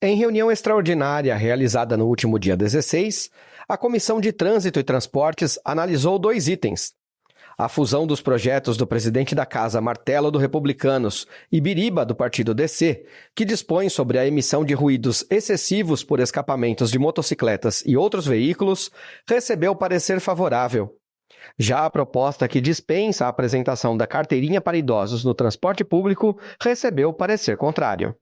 Em reunião extraordinária realizada no último dia 16, a Comissão de Trânsito e Transportes analisou 2 itens. A fusão dos projetos do presidente da Casa Martelo do Republicanos e Biriba do Partido DC, que dispõe sobre a emissão de ruídos excessivos por escapamentos de motocicletas e outros veículos, recebeu parecer favorável. Já a proposta que dispensa a apresentação da carteirinha para idosos no transporte público recebeu parecer contrário.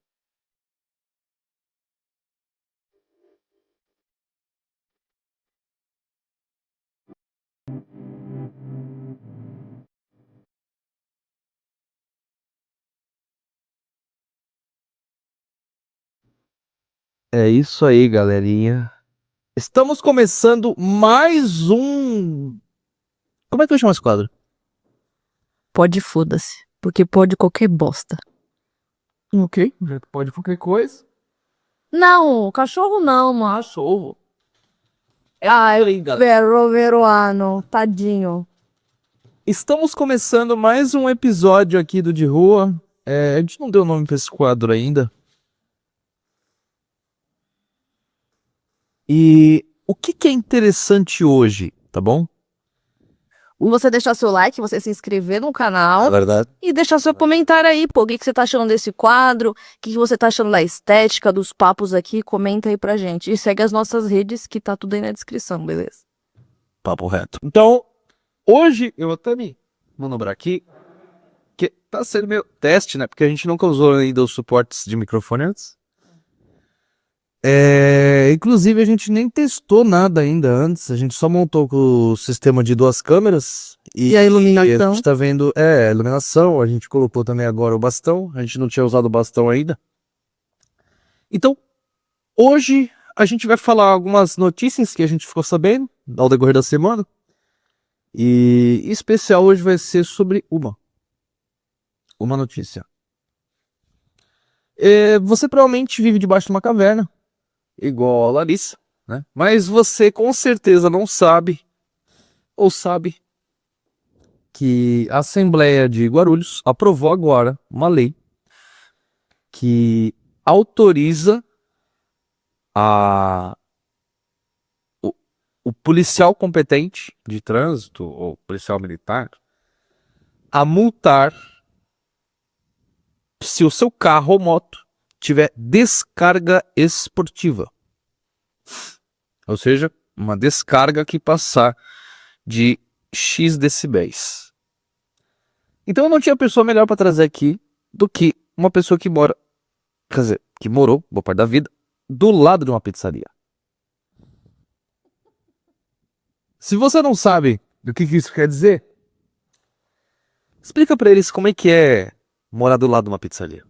É isso aí, galerinha. Estamos começando mais um... Como é que eu chamo esse quadro? Pode foda-se, porque pode qualquer bosta. Ok, pode qualquer coisa. Não, cachorro não, mano. Cachorro. Ai, aí, galera. veruano, tadinho. Estamos começando mais um episódio aqui do De Rua. A gente não deu nome pra esse quadro ainda. E o que é interessante hoje, tá bom? Você deixar seu like, você se inscrever no canal É verdade. e deixar seu comentário aí, pô. O que você tá achando desse quadro? O que você tá achando da estética, dos papos aqui? Comenta aí pra gente. E segue as nossas redes, que tá tudo aí na descrição, beleza? Papo reto. Então, hoje eu até me manobrar aqui, que tá sendo meio teste, né? Porque a gente nunca usou ainda os suportes de microfone antes. Inclusive a gente nem testou nada ainda antes, a gente só montou com o sistema de 2 câmeras E a iluminação? a gente tá vendo, a iluminação, a gente colocou também agora o bastão, a gente não tinha usado o bastão ainda. Então, hoje a gente vai falar algumas notícias que a gente ficou sabendo ao decorrer da semana. E em especial hoje vai ser sobre uma notícia. Você provavelmente vive debaixo de uma caverna, igual a Larissa, né? Mas você com certeza não sabe, ou sabe, que a Assembleia de Guarulhos aprovou agora uma lei que autoriza o policial competente de trânsito, ou policial militar, a multar se o seu carro ou moto tiver descarga esportiva. Ou seja, uma descarga que passar de X decibéis. Então eu não tinha pessoa melhor para trazer aqui do que uma pessoa que mora, quer dizer, que morou, boa parte da vida, do lado de uma pizzaria. Se você não sabe o que isso quer dizer, explica para eles como é que é morar do lado de uma pizzaria.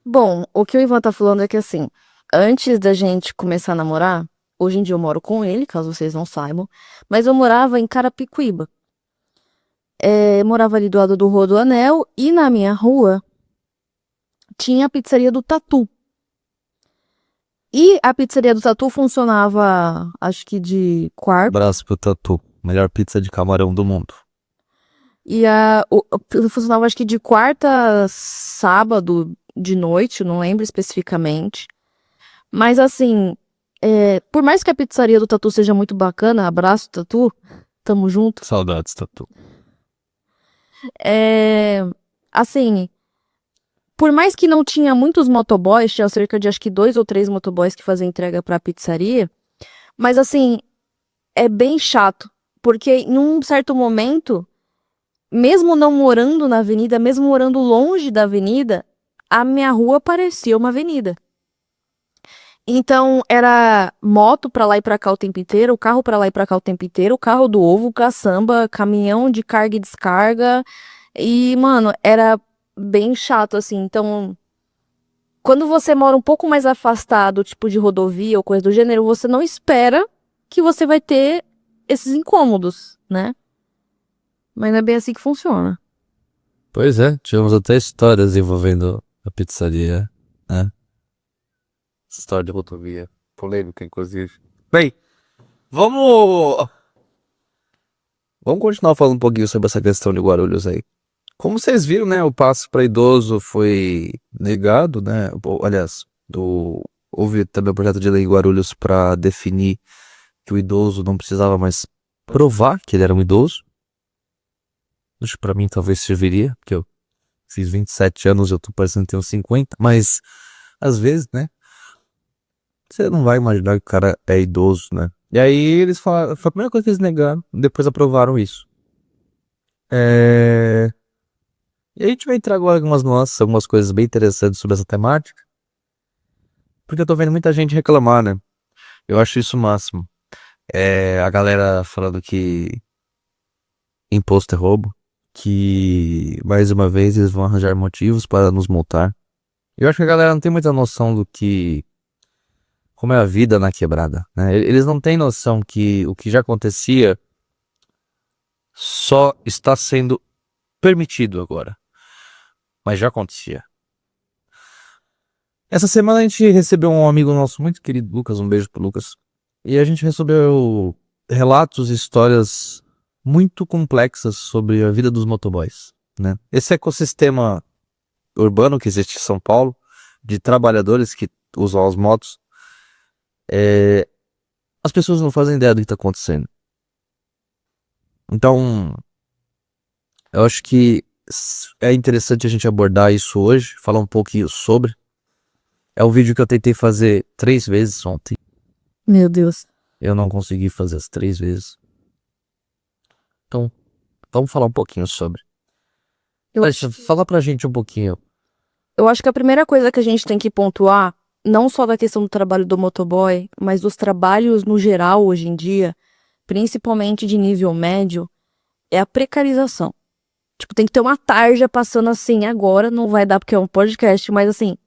Bom, o que o Ivan tá falando é que assim, antes da gente começar a namorar, hoje em dia eu moro com ele, caso vocês não saibam, mas eu morava em Carapicuíba. Morava ali do lado do Rodoanel e na minha rua tinha a pizzaria do Tatu. E a pizzaria do Tatu funcionava, acho que de quarta. Abraço pro Tatu, melhor pizza de camarão do mundo. E funcionava acho que de quarta a sábado de noite, não lembro especificamente. Mas assim, por mais que a pizzaria do Tatu seja muito bacana, abraço Tatu, tamo junto. Saudades, Tatu. Assim, por mais que não tinha muitos motoboys, tinha cerca de acho que 2 ou 3 motoboys que faziam entrega pra pizzaria, mas assim, é bem chato, porque em um certo momento, mesmo não morando na avenida, mesmo morando longe da avenida, a minha rua parecia uma avenida. Então, era moto pra lá e pra cá o tempo inteiro, carro pra lá e pra cá o tempo inteiro, carro do ovo, caçamba, caminhão de carga e descarga. E, mano, era bem chato, assim. Então, quando você mora um pouco mais afastado, tipo de rodovia ou coisa do gênero, você não espera que você vai ter esses incômodos, né? Mas não é bem assim que funciona. Pois é, tivemos até histórias envolvendo a pizzaria, né? História de rodovia, polêmica, inclusive. Bem, vamos continuar falando um pouquinho sobre essa questão de Guarulhos aí. Como vocês viram, né, o passe para idoso foi negado, né? Aliás, Houve também o projeto de lei em Guarulhos para definir que o idoso não precisava mais provar que ele era um idoso. Isso pra mim talvez serviria, porque eu fiz 27 anos, eu tô parecendo ter uns 50, mas às vezes, né? Você não vai imaginar que o cara é idoso, né? E aí eles falaram, foi a primeira coisa que eles negaram, depois aprovaram isso. E a gente vai entrar agora em algumas nuances, algumas coisas bem interessantes sobre essa temática, porque eu tô vendo muita gente reclamar, né? Eu acho isso o máximo. A galera falando que imposto é roubo, que mais uma vez eles vão arranjar motivos para nos multar. Eu acho que a galera não tem muita noção do que, como é a vida na quebrada, né? Eles não têm noção que o que já acontecia só está sendo permitido agora, mas já acontecia. Essa semana a gente recebeu um amigo nosso muito querido, Lucas, um beijo pro Lucas, e a gente recebeu relatos e histórias muito complexas sobre a vida dos motoboys, né? Esse ecossistema urbano que existe em São Paulo, de trabalhadores que usam as motos, as pessoas não fazem ideia do que está acontecendo. Então, eu acho que é interessante a gente abordar isso hoje, falar um pouquinho sobre. É um vídeo que eu tentei fazer 3 vezes ontem. Meu Deus. Eu não consegui fazer as 3 vezes. Então, vamos falar um pouquinho sobre. Fala pra gente um pouquinho. Eu acho que a primeira coisa que a gente tem que pontuar, não só da questão do trabalho do motoboy, mas dos trabalhos no geral hoje em dia, principalmente de nível médio, é a precarização. Tipo, tem que ter uma tarja passando assim agora, não vai dar porque é um podcast, mas assim,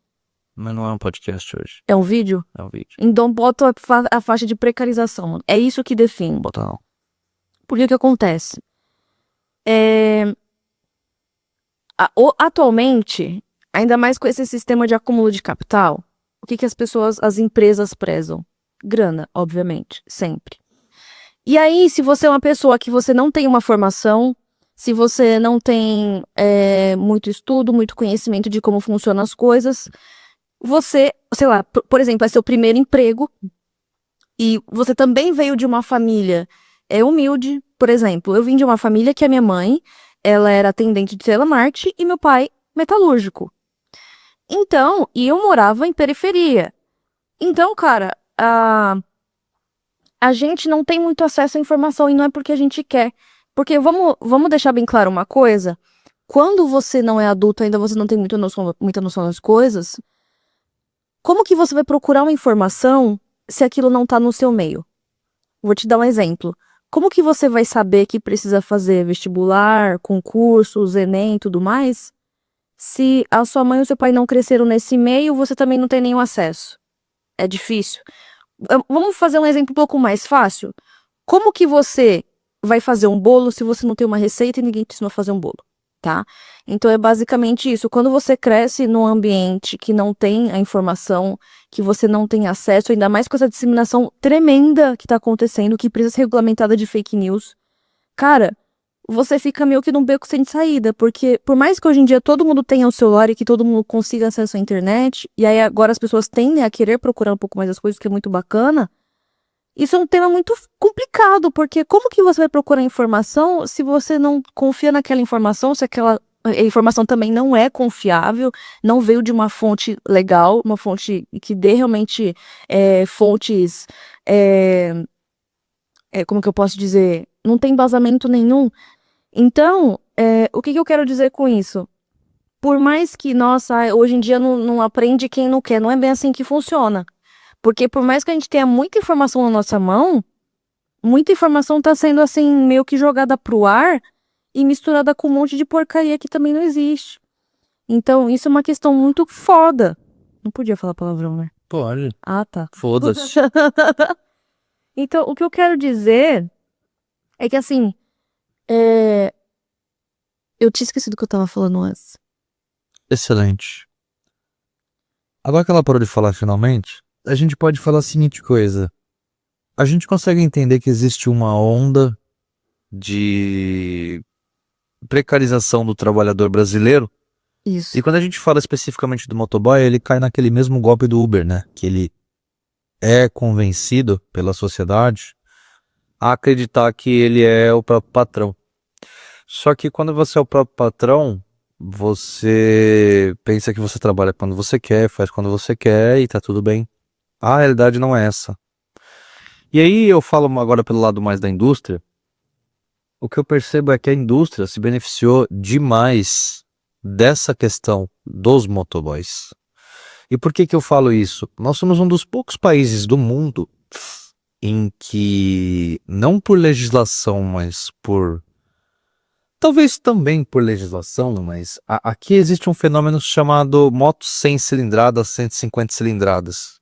Mas não é um podcast hoje, é um vídeo? é um vídeo. Então bota a faixa de precarização, mano. É isso que define. Bota não. Por que que acontece? Atualmente, ainda mais com esse sistema de acúmulo de capital, o que que as empresas prezam? Grana, obviamente, sempre. E aí, se você é uma pessoa que você não tem uma formação, se você não tem muito estudo, muito conhecimento de como funcionam as coisas, você, sei lá, por exemplo, é seu primeiro emprego e você também veio de uma família humilde, por exemplo, eu vim de uma família que a minha mãe, ela era atendente de telemarketing e meu pai metalúrgico. Então, e eu morava em periferia. Então, cara, a gente não tem muito acesso à informação e não é porque a gente quer. Porque vamos deixar bem claro uma coisa. Quando você não é adulto, ainda você não tem muita noção das coisas, como que você vai procurar uma informação se aquilo não tá no seu meio? Vou te dar um exemplo. Como que você vai saber que precisa fazer vestibular, concursos, Enem e tudo mais, se a sua mãe ou seu pai não cresceram nesse meio, você também não tem nenhum acesso? É difícil. Vamos fazer um exemplo um pouco mais fácil? Como que você vai fazer um bolo se você não tem uma receita e ninguém te ensinou a fazer um bolo, tá? Então é basicamente isso. Quando você cresce num ambiente que não tem a informação, que você não tem acesso, ainda mais com essa disseminação tremenda que tá acontecendo, que precisa ser regulamentada de fake news, cara, você fica meio que num beco sem saída, porque por mais que hoje em dia todo mundo tenha o celular e que todo mundo consiga acesso à internet, e aí agora as pessoas tendem a querer procurar um pouco mais as coisas, que é muito bacana, isso é um tema muito complicado, porque como que você vai procurar informação se você não confia naquela informação, se aquela informação também não é confiável, não veio de uma fonte legal, uma fonte que dê realmente fontes, como que eu posso dizer, não tem embasamento nenhum. Então, o que eu quero dizer com isso? Por mais que, nossa, hoje em dia não aprende quem não quer, não é bem assim que funciona. Porque por mais que a gente tenha muita informação na nossa mão, muita informação tá sendo assim, meio que jogada pro ar e misturada com um monte de porcaria que também não existe. Então, isso é uma questão muito foda. Não podia falar palavrão, né? Pode. Ah, tá. Foda-se. Então, o que eu quero dizer é que assim, eu tinha esquecido o que eu tava falando antes. Excelente. Agora que ela parou de falar finalmente, a gente pode falar a seguinte coisa. A gente consegue entender que existe uma onda de precarização do trabalhador brasileiro Isso. E quando a gente fala especificamente do motoboy, ele cai naquele mesmo golpe do Uber, né? Que ele é convencido pela sociedade a acreditar que ele é o próprio patrão. Só que quando você é o próprio patrão, você pensa que você trabalha quando você quer, faz quando você quer e tá tudo bem. A realidade não é essa. E aí eu falo agora pelo lado mais da indústria. O que eu percebo é que a indústria se beneficiou demais dessa questão dos motoboys. E por que que eu falo isso? Nós somos um dos poucos países do mundo em que, não por legislação, mas por... Talvez também por legislação, mas aqui existe um fenômeno chamado motos 100 cilindradas, 150 cilindradas.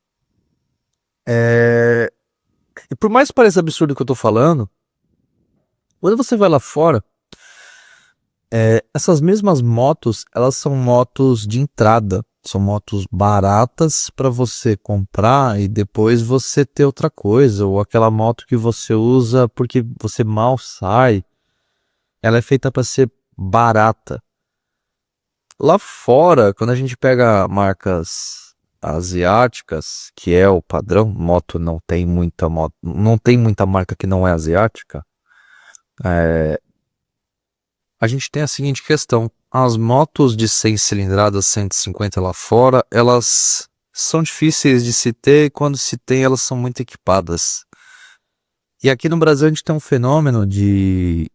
E por mais que pareça absurdo o que eu tô falando, quando você vai lá fora, essas mesmas motos, elas são motos de entrada. São motos baratas para você comprar e depois você ter outra coisa. Ou aquela moto que você usa porque você mal sai. Ela é feita para ser barata. Lá fora, quando a gente pega marcas asiáticas, que é o padrão, moto, não tem muita marca que não é asiática. A gente tem a seguinte questão: as motos de 100 cilindradas, 150 lá fora, elas são difíceis de se ter e quando se tem elas são muito equipadas. E aqui no Brasil a gente tem um fenômeno de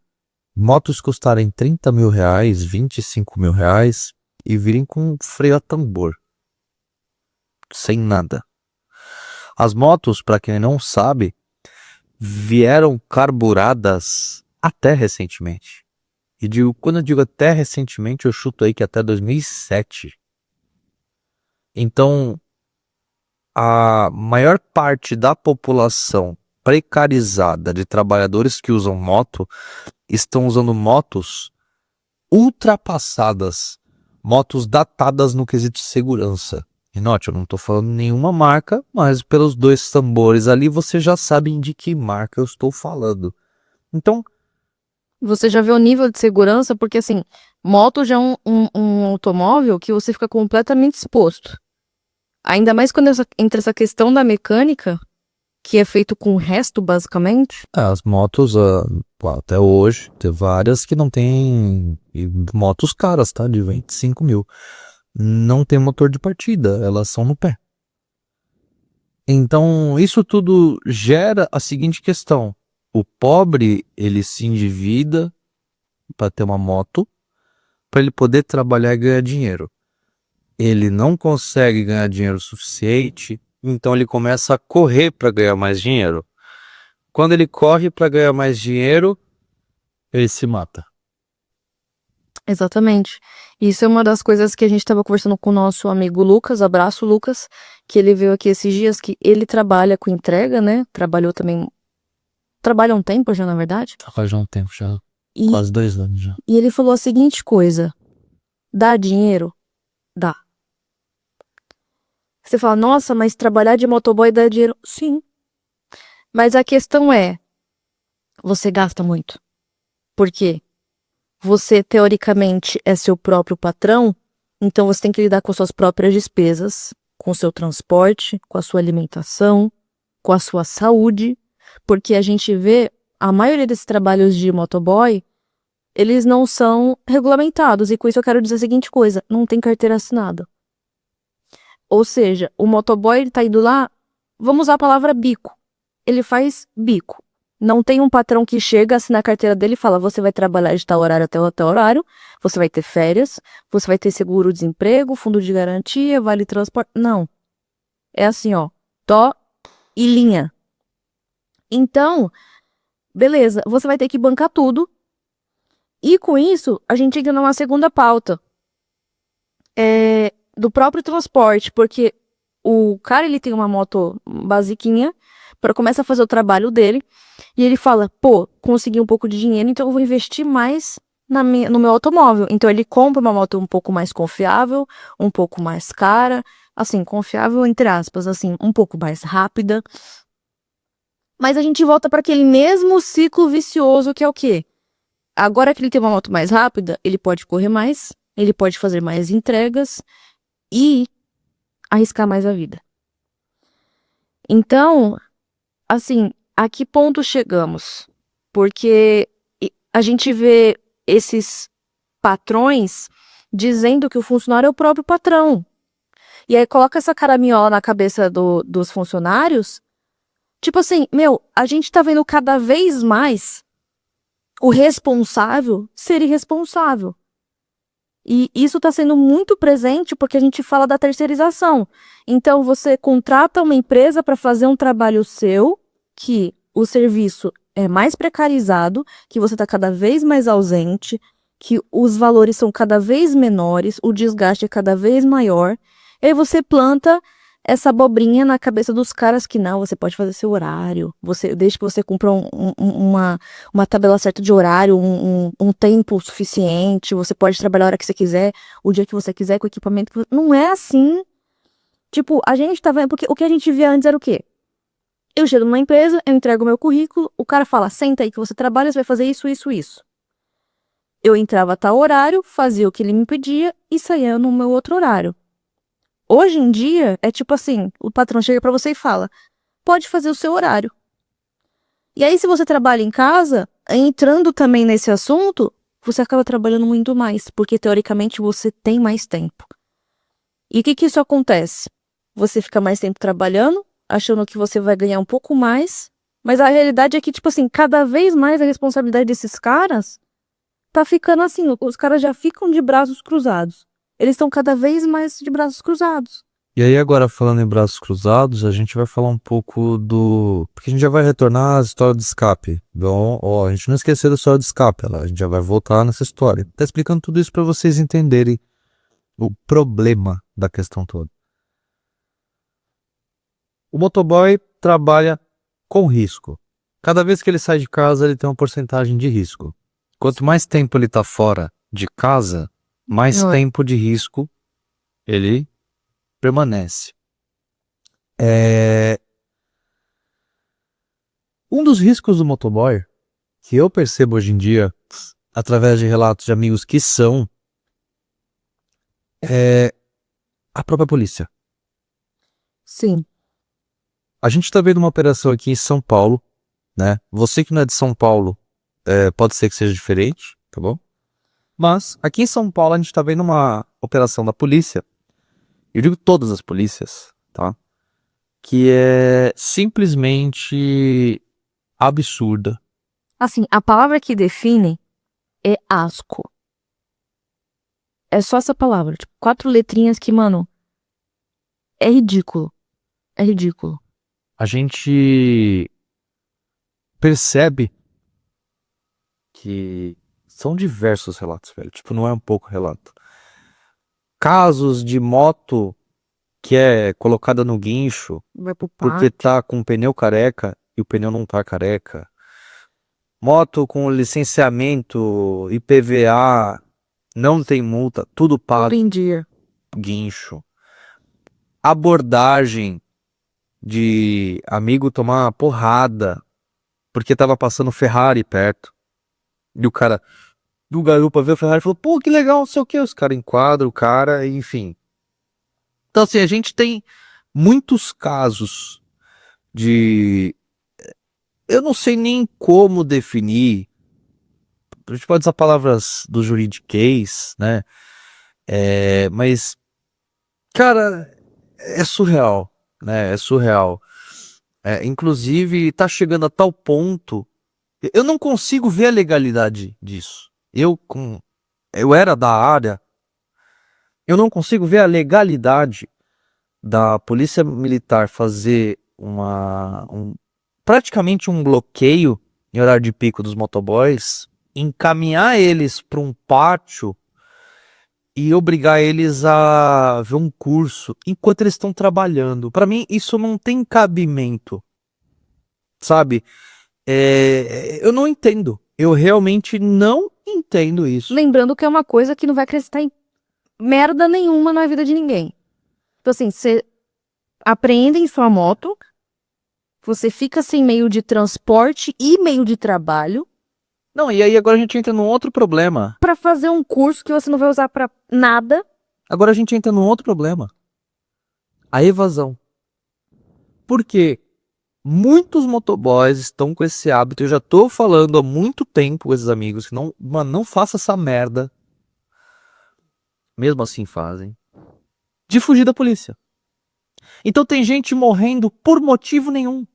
motos custarem 30 mil reais, 25 mil reais e virem com freio a tambor. Sem nada. As motos, para quem não sabe, vieram carburadas até recentemente. E quando eu digo até recentemente, eu chuto aí que até 2007. Então, a maior parte da população precarizada de trabalhadores que usam moto estão usando motos ultrapassadas, motos datadas no quesito segurança. E note, eu não estou falando nenhuma marca, mas pelos dois tambores ali você já sabe de que marca eu estou falando. Então, Você já vê o nível de segurança, porque assim, moto já é um automóvel que você fica completamente exposto. Ainda mais quando entra essa questão da mecânica, que é feito com o resto, basicamente. as motos, até hoje, tem várias que não tem, e motos caras, tá? De 25 mil. Não tem motor de partida, elas são no pé. Então, isso tudo gera a seguinte questão. O pobre, ele se endivida para ter uma moto, para ele poder trabalhar e ganhar dinheiro. Ele não consegue ganhar dinheiro suficiente, então ele começa a correr para ganhar mais dinheiro. Quando ele corre para ganhar mais dinheiro, ele se mata. Exatamente. Isso é uma das coisas que a gente estava conversando com o nosso amigo Lucas, abraço Lucas, que ele veio aqui esses dias, que ele trabalha com entrega, né? Trabalhou também, trabalha há um tempo já, na verdade. Faz já um tempo, já E, quase 2 anos já. e ele falou a seguinte coisa: dá dinheiro? Dá. Você fala, nossa, mas trabalhar de motoboy dá dinheiro? Sim. Mas a questão é, você gasta muito. Por quê? Você, teoricamente, é seu próprio patrão, então você tem que lidar com suas próprias despesas, com o seu transporte, com a sua alimentação, com a sua saúde, porque a gente vê, a maioria desses trabalhos de motoboy, eles não são regulamentados, e com isso eu quero dizer a seguinte coisa: não tem carteira assinada. Ou seja, o motoboy, ele tá indo lá, vamos usar a palavra bico. Ele faz bico. Não tem um patrão que chega, assina a carteira dele e fala, você vai trabalhar de tal horário até tal horário, você vai ter férias, você vai ter seguro-desemprego, fundo de garantia, vale transporte. Não. É assim, ó, dó e linha. Então, beleza, você vai ter que bancar tudo. E com isso, a gente entra numa segunda pauta. Do próprio transporte, porque o cara, ele tem uma moto basiquinha, começa a fazer o trabalho dele, e ele fala, pô, consegui um pouco de dinheiro, então eu vou investir mais no meu automóvel. Então ele compra uma moto um pouco mais confiável, um pouco mais cara, assim, confiável entre aspas, assim, um pouco mais rápida. Mas a gente volta para aquele mesmo ciclo vicioso que é o quê? Agora que ele tem uma moto mais rápida, ele pode correr mais, ele pode fazer mais entregas e arriscar mais a vida. Então, assim, a que ponto chegamos? Porque a gente vê esses patrões dizendo que o funcionário é o próprio patrão. E aí coloca essa caraminhola na cabeça dos funcionários. Tipo assim, a gente tá vendo cada vez mais o responsável ser irresponsável. E isso tá sendo muito presente porque a gente fala da terceirização. Então você contrata uma empresa para fazer um trabalho seu, que o serviço é mais precarizado, que você tá cada vez mais ausente, que os valores são cada vez menores, o desgaste é cada vez maior. E aí você planta essa abobrinha na cabeça dos caras que não, você pode fazer seu horário, desde que você cumpra uma tabela certa de horário, um tempo suficiente, você pode trabalhar a hora que você quiser, o dia que você quiser, com o equipamento que você... Não é assim. Tipo, a gente tá vendo, porque o que a gente via antes era o quê? Eu chego numa empresa, eu entrego o meu currículo, o cara fala, senta aí que você trabalha, você vai fazer isso, isso, isso. Eu entrava a tal horário, fazia o que ele me pedia e saía no meu outro horário. Hoje em dia, é tipo assim, o patrão chega pra você e fala, pode fazer o seu horário. E aí, se você trabalha em casa, entrando também nesse assunto, você acaba trabalhando muito mais, porque teoricamente você tem mais tempo. E o que isso acontece? Você fica mais tempo trabalhando, achando que você vai ganhar um pouco mais, mas a realidade é que, tipo assim, cada vez mais a responsabilidade desses caras tá ficando assim, os caras já ficam de braços cruzados. Eles estão cada vez mais de braços cruzados. E aí agora falando em braços cruzados, a gente vai falar um pouco do... Porque a gente já vai retornar às histórias de escape. Então, a gente não esqueceu da história de escape, a gente já vai voltar nessa história. Tá explicando tudo isso para vocês entenderem o problema da questão toda. O motoboy trabalha com risco. Cada vez que ele sai de casa, ele tem uma porcentagem de risco. Quanto mais tempo ele tá fora de casa, mais tempo de risco ele permanece. Um dos riscos do motoboy, que eu percebo hoje em dia, através de relatos de amigos que são, é a própria polícia. Sim. A gente tá vendo uma operação aqui em São Paulo, né? Você que não é de São Paulo, pode ser que seja diferente, tá bom? Mas aqui em São Paulo a gente tá vendo uma operação da polícia, eu digo todas as polícias, tá? Que é simplesmente absurda. Assim, a palavra que define é asco. É só essa palavra. Tipo, 4 letrinhas que, mano, é ridículo. É ridículo. A gente percebe que são diversos relatos, velho. Tipo, não é um pouco relato. Casos de moto que é colocada no guincho Vai pro porque pátio. tá com o pneu careca e o pneu não tá careca. Moto com licenciamento, IPVA, não tem multa, tudo pago, Tudo em dia. guincho. Abordagem de amigo tomar uma porrada porque tava passando Ferrari perto. E o cara do garupa vê o Ferrari e falou, pô, que legal, não sei o que. Os caras enquadram o cara, enfim. Então assim, a gente tem muitos casos de... Eu não sei nem como definir. A gente pode usar palavras do juridiquês, né? Mas, cara, é surreal, né? É surreal. Inclusive, tá chegando a tal ponto... Eu não consigo ver a legalidade disso. Eu era da área, eu não consigo ver a legalidade da polícia militar fazer praticamente um bloqueio em horário de pico dos motoboys, encaminhar eles para um pátio e obrigar eles a ver um curso enquanto eles estão trabalhando. Para mim, isso não tem cabimento, sabe? Eu não entendo. Eu realmente não entendo isso. Lembrando que é uma coisa que não vai acrescentar em merda nenhuma na vida de ninguém. Tipo assim, você apreende em sua moto, você fica sem meio de transporte e meio de trabalho, Não, e aí agora a gente entra num outro problema. Pra fazer um curso que você não vai usar pra nada. Agora a gente entra num outro problema. A evasão. Por quê? Muitos motoboys estão com esse hábito. Eu já tô falando há muito tempo com esses amigos que não, mano, não faça essa merda. Mesmo assim fazem. De fugir da polícia. Então tem gente morrendo por motivo nenhum.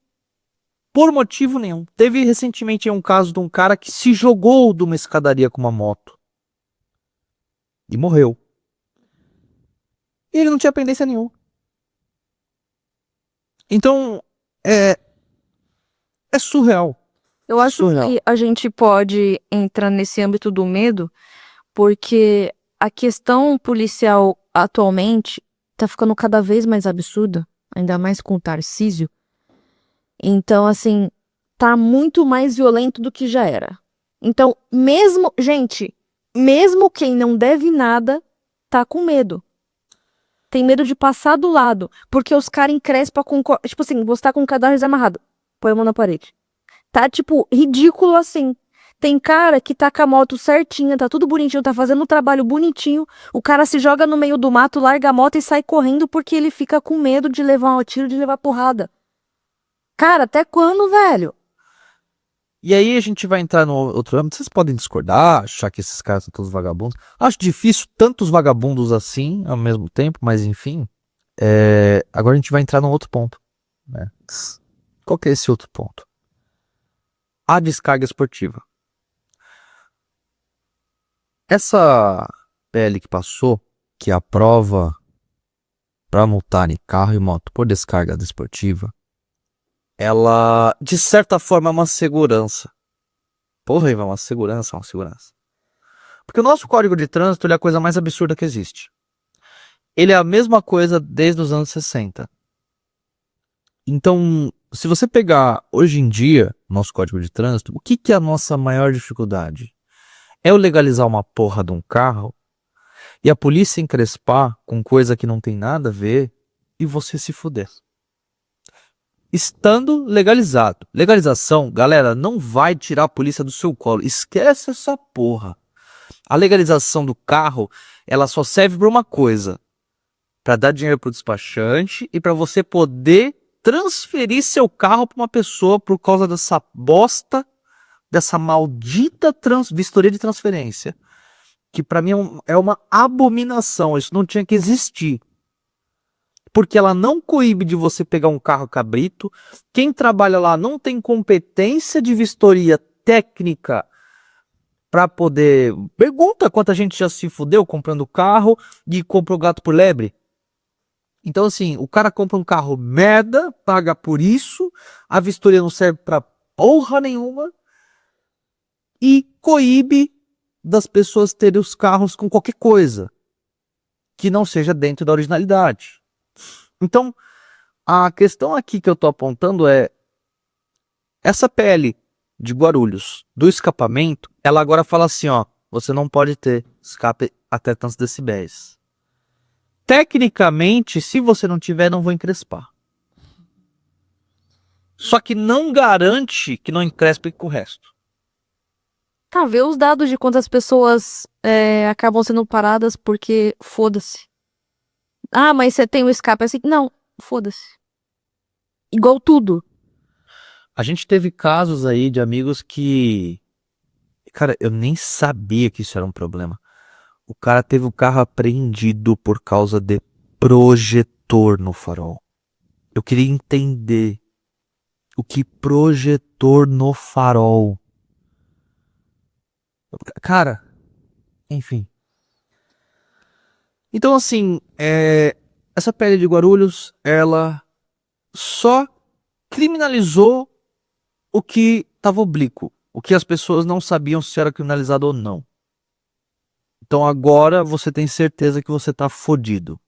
Por motivo nenhum. Teve recentemente um caso de um cara que se jogou de uma escadaria com uma moto. E morreu. E ele não tinha pendência nenhuma. Então, é surreal. Eu acho Surreal. que a gente pode entrar nesse âmbito do medo, porque a questão policial atualmente tá ficando cada vez mais absurda, ainda mais com o Tarcísio. Então, assim, tá muito mais violento do que já era. Então, mesmo quem não deve nada, tá com medo. Tem medo de passar do lado, porque os caras encrespam com... Tipo assim, você tá com o cadarço amarrado, põe a mão na parede. Tá, tipo, ridículo assim. Tem cara que tá com a moto certinha, tá tudo bonitinho, tá fazendo um trabalho bonitinho. O cara se joga no meio do mato, larga a moto e sai correndo porque ele fica com medo de levar um tiro, de levar porrada. Cara, até quando, velho? E aí a gente vai entrar no outro âmbito. Vocês podem discordar, achar que esses caras são todos vagabundos. Acho difícil tantos vagabundos assim ao mesmo tempo, mas enfim. Agora a gente vai entrar num outro ponto, né? Qual que é esse outro ponto? A descarga esportiva. Essa PL que passou, que aprova para multarem carro e moto por descarga desportiva, ela, de certa forma, é uma segurança. Porra, Ivan, uma segurança. Porque o nosso Código de Trânsito ele é a coisa mais absurda que existe. Ele é a mesma coisa desde os anos 60. Então, se você pegar hoje em dia nosso Código de Trânsito, o que é a nossa maior dificuldade? É eu legalizar uma porra de um carro e a polícia encrespar com coisa que não tem nada a ver e você se fuder. Estando legalizado. Legalização, galera, não vai tirar a polícia do seu colo. Esquece essa porra. A legalização do carro, ela só serve para uma coisa. Para dar dinheiro pro despachante e para você poder transferir seu carro para uma pessoa por causa dessa bosta, dessa maldita vistoria de transferência. Que para mim é uma abominação. Isso não tinha que existir. Porque ela não coíbe de você pegar um carro cabrito. Quem trabalha lá não tem competência de vistoria técnica para poder... Pergunta quanta gente já se fudeu comprando carro e comprou gato por lebre. Então assim, o cara compra um carro merda, paga por isso, a vistoria não serve pra porra nenhuma e coíbe das pessoas terem os carros com qualquer coisa que não seja dentro da originalidade. Então, a questão aqui que eu tô apontando é essa PL de Guarulhos do escapamento, ela agora fala assim, ó, você não pode ter escape até tantos decibéis. Tecnicamente, se você não tiver, não vou encrespar. Só que não garante que não encrespe com o resto. Tá, vê os dados de quantas pessoas acabam sendo paradas porque foda-se. Ah, mas você tem o escape assim? Não, foda-se. Igual tudo. A gente teve casos aí de amigos que... Cara, eu nem sabia que isso era um problema. O cara teve o carro apreendido por causa de projetor no farol. Eu queria entender o que projetor no farol. Cara, enfim. Então assim, essa PL de Guarulhos, ela só criminalizou o que estava oblíquo. O que as pessoas não sabiam se era criminalizado ou não. Então agora você tem certeza que você tá fodido.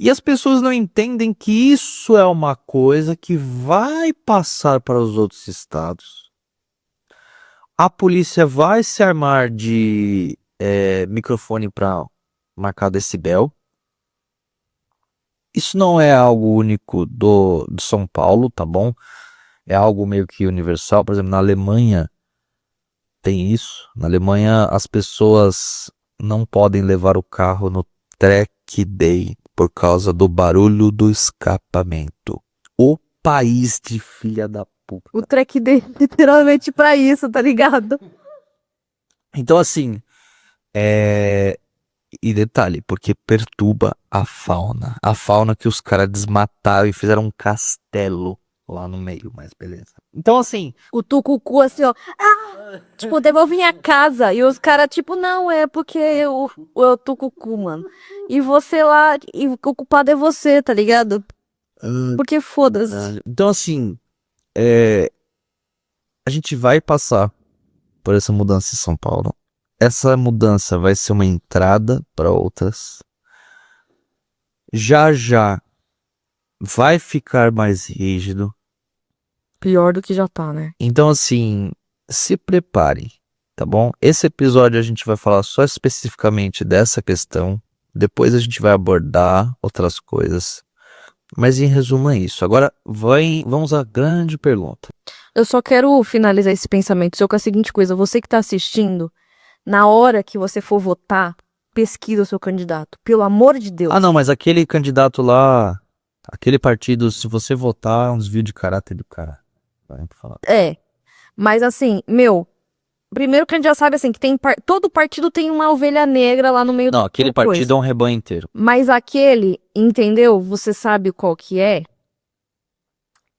E as pessoas não entendem que isso é uma coisa que vai passar para os outros estados. A polícia vai se armar de microfone para marcar decibel. Isso não é algo único de São Paulo, tá bom? É algo meio que universal. Por exemplo, na Alemanha tem isso. Na Alemanha, as pessoas não podem levar o carro no track day por causa do barulho do escapamento. O país de filha da puta. O track day literalmente pra isso, tá ligado? Então, assim, e detalhe, porque perturba a fauna. A fauna que os caras desmataram e fizeram um castelo lá no meio, mas beleza. Então, assim, O tucucu assim, ó. Ah! Tipo, devolve minha casa. E os caras, tipo, não, é porque o tucucu, mano. E você lá, e o culpado é você, tá ligado? Porque foda-se. então, assim, a gente vai passar por essa mudança em São Paulo. Essa mudança vai ser uma entrada para outras. Já já vai ficar mais rígido. Pior do que já tá, né? Então, assim, se prepare, tá bom? Esse episódio a gente vai falar só especificamente dessa questão. Depois a gente vai abordar outras coisas. Mas em resumo é isso. Agora vamos à grande pergunta. Eu só quero finalizar esse pensamento seu com a seguinte coisa. Você que tá assistindo, na hora que você for votar, pesquisa o seu candidato. Pelo amor de Deus. Ah, não, mas aquele candidato lá, aquele partido, se você votar, é um desvio de caráter do cara. Vai falar. É. Mas assim, meu, primeiro que a gente já sabe assim, que tem todo partido tem uma ovelha negra lá no meio Não, aquele do coisa. partido é um rebanho inteiro. Mas aquele, entendeu? Você sabe qual que é?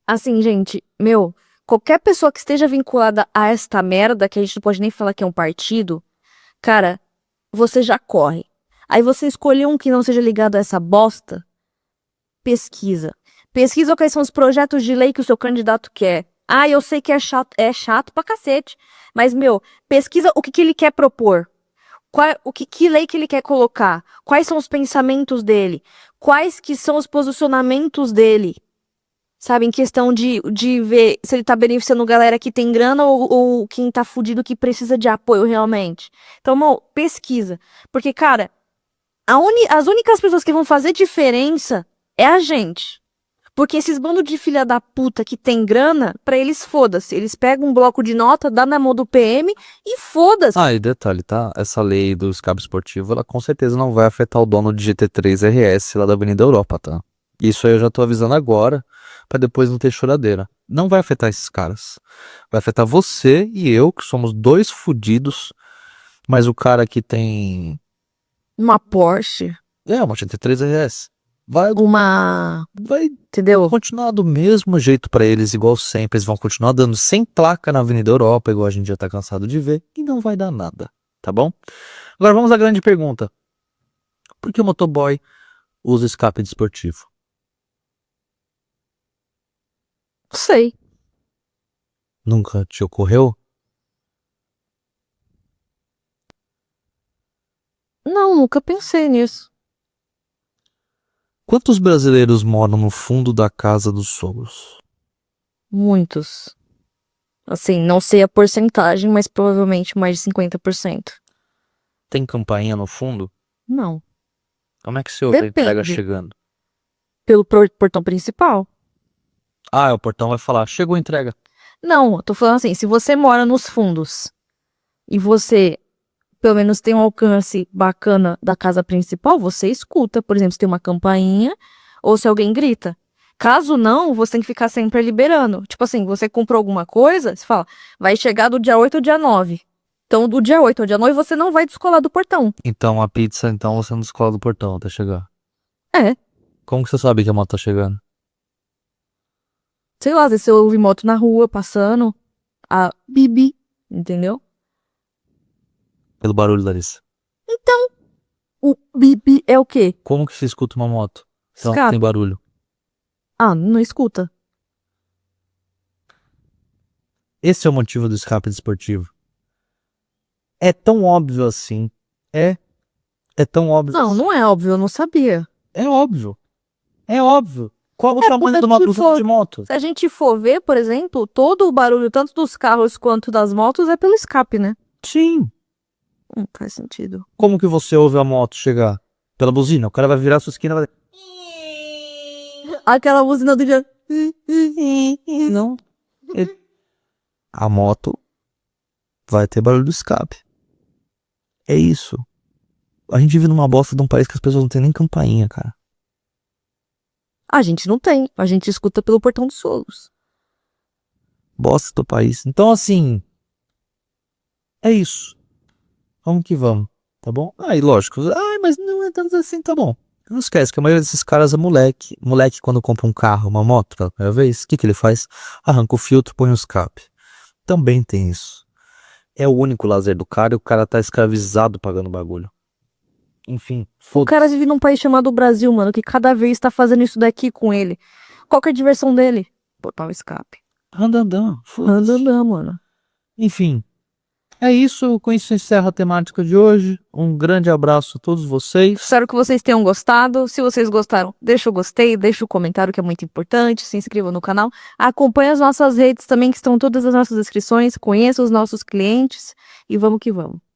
Assim, gente, meu, qualquer pessoa que esteja vinculada a esta merda, que a gente não pode nem falar que é um partido, cara, você já corre. Aí você escolheu um que não seja ligado a essa bosta, pesquisa. Pesquisa quais são os projetos de lei que o seu candidato quer. Ah, eu sei que é chato pra cacete. Mas, meu, pesquisa o que ele quer propor. Que lei que ele quer colocar. Quais são os pensamentos dele. Quais que são os posicionamentos dele. Sabe, em questão de ver se ele tá beneficiando galera que tem grana ou quem tá fudido que precisa de apoio realmente. Então, amor, pesquisa. Porque, cara, as únicas pessoas que vão fazer diferença é a gente. Porque esses bandos de filha da puta que tem grana, pra eles foda-se. Eles pegam um bloco de nota, dá na mão do PM e foda-se. Ah, e detalhe, tá? Essa lei do escape esportivo, ela com certeza não vai afetar o dono de GT3 RS lá da Avenida Europa, tá? Isso aí eu já tô avisando agora, pra depois não ter choradeira. Não vai afetar esses caras. Vai afetar você e eu, que somos dois fudidos, mas o cara que tem... Uma Porsche. uma GT3 RS. Vai Entendeu? continuar do mesmo jeito pra eles, igual sempre. Eles vão continuar dando sem placa na Avenida Europa, igual a gente já tá cansado de ver, e não vai dar nada, tá bom? Agora vamos à grande pergunta. Por que o motoboy usa escape desportivo? Sei. Nunca te ocorreu? Não, nunca pensei nisso. Quantos brasileiros moram no fundo da casa dos sogros? Muitos. Assim, não sei a porcentagem, mas provavelmente mais de 50%. Tem campainha no fundo? Não. Como é que você ouve a entrega Depende. chegando? Pelo portão principal. Ah, o portão vai falar, chegou a entrega. Não, eu tô falando assim, se você mora nos fundos e você, pelo menos, tem um alcance bacana da casa principal, você escuta, por exemplo, se tem uma campainha ou se alguém grita. Caso não, você tem que ficar sempre liberando. Tipo assim, você comprou alguma coisa, você fala, vai chegar do dia 8 ao dia 9. Então, do dia 8 ao dia 9, você não vai descolar do portão. Então a pizza, então você não descola do portão até chegar. É. Como que você sabe que a moto tá chegando? Sei lá, às vezes você ouve moto na rua, passando, a bibi, entendeu? Pelo barulho, Larissa. Então, o bibi é o quê? Como que você escuta uma moto? Se ela não Escape. tem barulho. Ah, não escuta. Esse é o motivo do escape desportivo. É tão óbvio assim. É tão óbvio. Não, não é óbvio, eu não sabia. É óbvio. É óbvio. Qual o É, tamanho porque de uma se blusa for- de moto? Se a gente for ver, por exemplo, todo o barulho, tanto dos carros quanto das motos, é pelo escape, né? Sim. Faz sentido. Como que você ouve a moto chegar? Pela buzina. O cara vai virar a sua esquina e vai... Aquela buzina do dia. Não. A moto vai ter barulho do escape. É isso. A gente vive numa bosta de um país que as pessoas não têm nem campainha, cara. A gente não tem, a gente escuta pelo portão dos fundos. Bosta do país. Então, assim, é isso. Vamos que vamos, tá bom? Aí, lógico, mas não é tanto assim, tá bom. Não esquece que a maioria desses caras é moleque. Moleque, quando compra um carro, uma moto pela primeira vez, o que ele faz? Arranca o filtro, põe o escape. Também tem isso. É o único lazer do cara e o cara tá escravizado pagando bagulho. Enfim, O cara vive num país chamado Brasil, mano, que cada vez tá fazendo isso daqui com ele. Qual que é a diversão dele? Botar um escape. Andandão, foda-se. Andandã, mano. Enfim, é isso. Com isso encerra a temática de hoje. Um grande abraço a todos vocês. Espero que vocês tenham gostado. Se vocês gostaram, deixa o gostei, deixa o comentário que é muito importante, se inscreva no canal. Acompanhe as nossas redes também, que estão todas as nossas descrições. Conheça os nossos clientes e vamos que vamos.